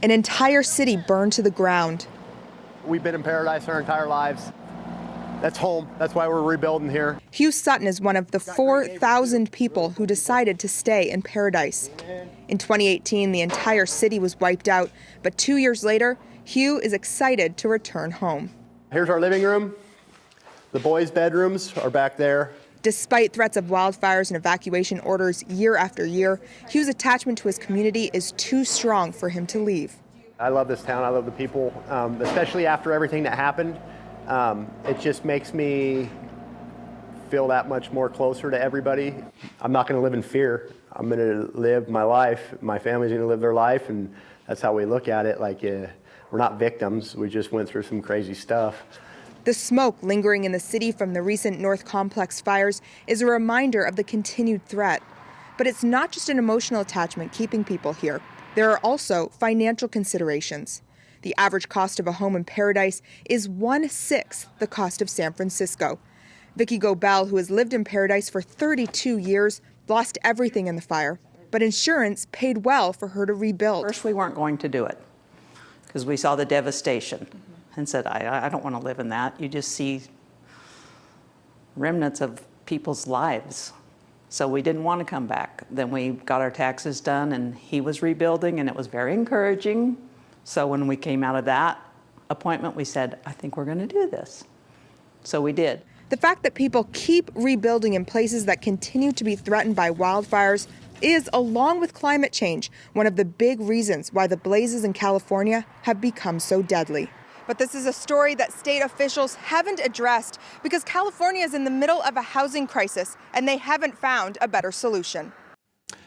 An entire city burned to the ground. We've been in paradise our entire lives. That's home. That's why we're rebuilding here. Hugh Sutton is one of the 4,000 people who decided to stay in paradise. In 2018, the entire city was wiped out, but 2 years later, Hugh is excited to return home. Here's our living room. The boys' bedrooms are back there. Despite threats of wildfires and evacuation orders year after year, Hugh's attachment to his community is too strong for him to leave. I love this town. I love the people, especially after everything that happened. It just makes me feel that much more closer to everybody. I'm not going to live in fear. I'm going to live my life. My family's going to live their life, and that's how we look at it. Like, we're not victims. We just went through some crazy stuff. The smoke lingering in the city from the recent North Complex fires is a reminder of the continued threat. But it's not just an emotional attachment keeping people here. There are also financial considerations. The average cost of a home in Paradise is 1/6 the cost of San Francisco. Vicki Gobel, who has lived in Paradise for 32 years, lost everything in the fire. But insurance paid well for her to rebuild. First, we weren't going to do it because we saw the devastation and said, I don't want to live in that. You just see remnants of people's lives. So we didn't want to come back. Then we got our taxes done, and he was rebuilding, and it was very encouraging. So when we came out of that appointment, we said, I think we're going to do this. So we did. The fact that people keep rebuilding in places that continue to be threatened by wildfires is, along with climate change, one of the big reasons why the blazes in California have become so deadly. But this is a story that state officials haven't addressed because California is in the middle of a housing crisis and they haven't found a better solution.